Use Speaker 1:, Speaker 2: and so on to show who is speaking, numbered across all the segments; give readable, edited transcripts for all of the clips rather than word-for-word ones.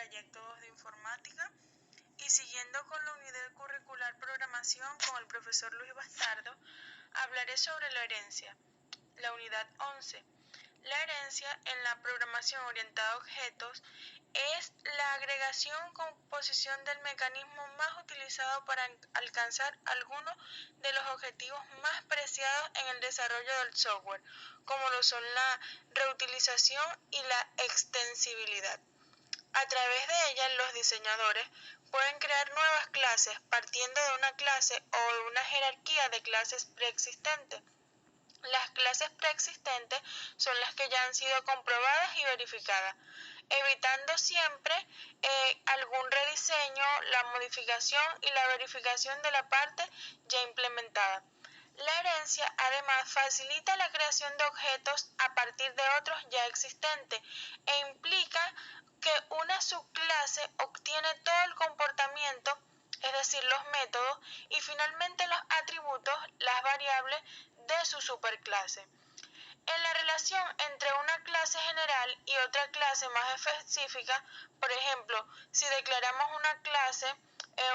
Speaker 1: Trayecto 2 de Informática y siguiendo con la unidad curricular Programación con el profesor Luis Bastardo, hablaré sobre la herencia. La unidad 11. La herencia en la programación orientada a objetos es la agregación o composición del mecanismo más utilizado para alcanzar algunos de los objetivos más preciados en el desarrollo del software, como lo son la reutilización y la extensibilidad. A través de ella, los diseñadores pueden crear nuevas clases partiendo de una clase o de una jerarquía de clases preexistentes. Las clases preexistentes son las que ya han sido comprobadas y verificadas, evitando siempre algún rediseño, la modificación y la verificación de la parte ya implementada. La herencia además facilita la creación de objetos a partir de otros ya existentes e implica que una subclase obtiene todo el comportamiento, es decir, los métodos, y finalmente los atributos, las variables de su superclase. En la relación entre una clase general y otra clase más específica, por ejemplo, si declaramos una clase,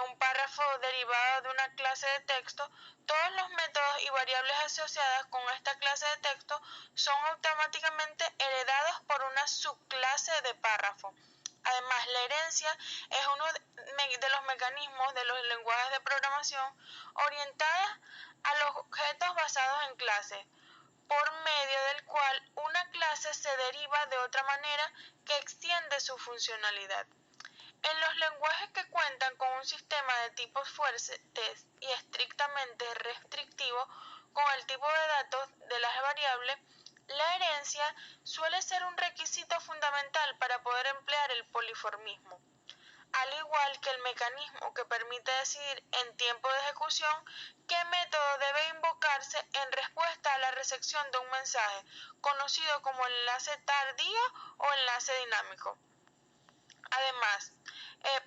Speaker 1: un párrafo derivado de una clase de texto, todos los métodos y variables asociadas con esta clase de texto son automáticamente heredados por una subclase de párrafo. Además, la herencia es uno de los mecanismos de los lenguajes de programación orientadas a los objetos basados en clases, por medio del cual una clase se deriva de otra manera que extiende su funcionalidad. En los lenguajes que cuentan con un sistema de tipos fuertes y estrictamente restrictivo con el tipo de datos de las variables, la herencia suele ser un requisito fundamental para poder emplear el poliformismo, al igual que el mecanismo que permite decidir en tiempo de ejecución qué método debe invocarse en respuesta a la recepción de un mensaje, conocido como enlace tardío o enlace dinámico. Además,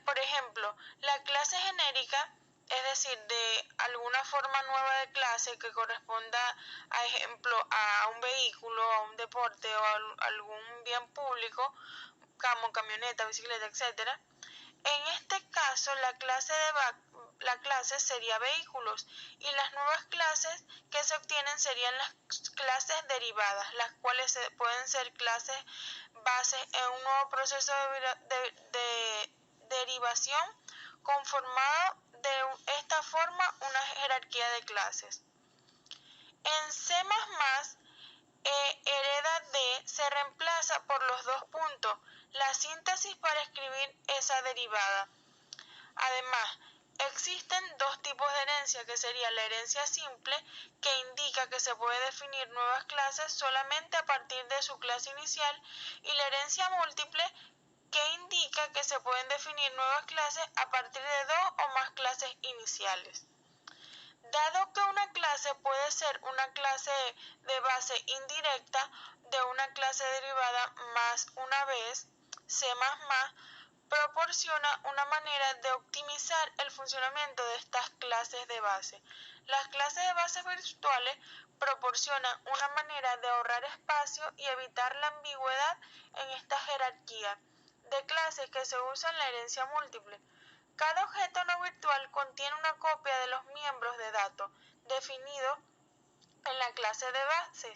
Speaker 1: por ejemplo, la clase genérica, es decir, de alguna forma nueva de clase que corresponda, a ejemplo, a un vehículo, a un deporte o a algún bien público, como camioneta, bicicleta, etc. En este caso, la clase sería vehículos y las nuevas clases que se obtienen serían las clases derivadas, las cuales pueden ser clases bases en un nuevo proceso de derivación conformado de esta forma una jerarquía de clases. En C++, hereda D se reemplaza por los dos puntos, la síntesis para escribir esa derivada. Además, existen dos tipos de herencia, que sería la herencia simple, que indica que se puede definir nuevas clases solamente a partir de su clase inicial, y la herencia múltiple, que indica que se pueden definir nuevas clases a partir de dos o más clases iniciales. Dado que una clase puede ser una clase de base indirecta de una clase derivada más una vez, C++ proporciona una manera de optimizar el funcionamiento de estas clases de base. Las clases de base virtuales proporcionan una manera de ahorrar espacio y evitar la ambigüedad en esta jerarquía de clases que se usa en la herencia múltiple. Cada objeto no virtual contiene una copia de los miembros de datos definido en la clase de base.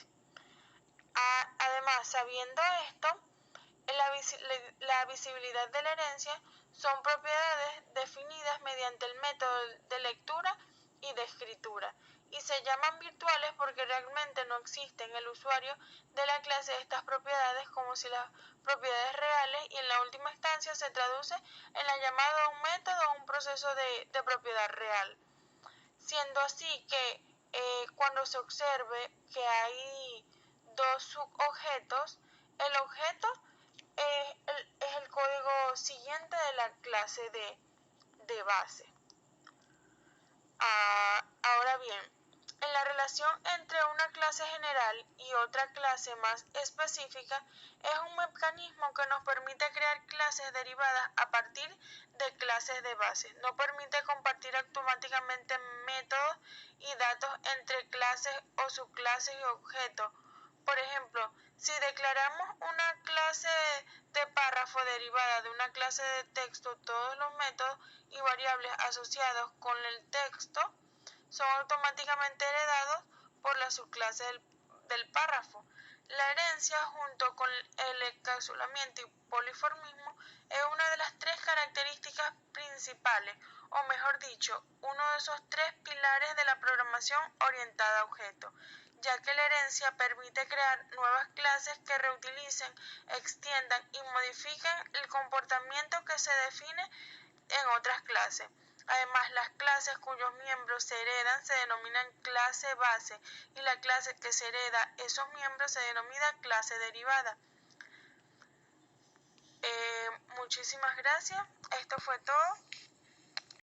Speaker 1: Además, sabiendo esto, la visibilidad de la herencia son propiedades definidas mediante el método de lectura y de escritura, y se llaman virtuales porque realmente no existen en el usuario de la clase estas propiedades como si las propiedades reales, y en la última instancia se traduce en la llamada a un método o un proceso de propiedad real. Siendo así que cuando se observe que hay dos subobjetos, el objeto es el código siguiente de la clase de base. Ahora bien, en la relación entre una clase general y otra clase más específica, es un mecanismo que nos permite crear clases derivadas a partir de clases de base. No permite compartir automáticamente métodos y datos entre clases o subclases y objetos. Por ejemplo, Si declaramos una clase de párrafo derivada de una clase de texto, todos los métodos y variables asociados con el texto son automáticamente heredados por la subclase del párrafo. La herencia, junto con el encapsulamiento y polimorfismo, es una de las tres características principales, o mejor dicho, uno de esos tres pilares de la programación orientada a objetos, ya que la herencia permite crear nuevas clases que reutilicen, extiendan y modifiquen el comportamiento que se define en otras clases. Además, las clases cuyos miembros se heredan se denominan clase base y la clase que se hereda esos miembros se denomina clase derivada. Muchísimas gracias. Esto fue todo.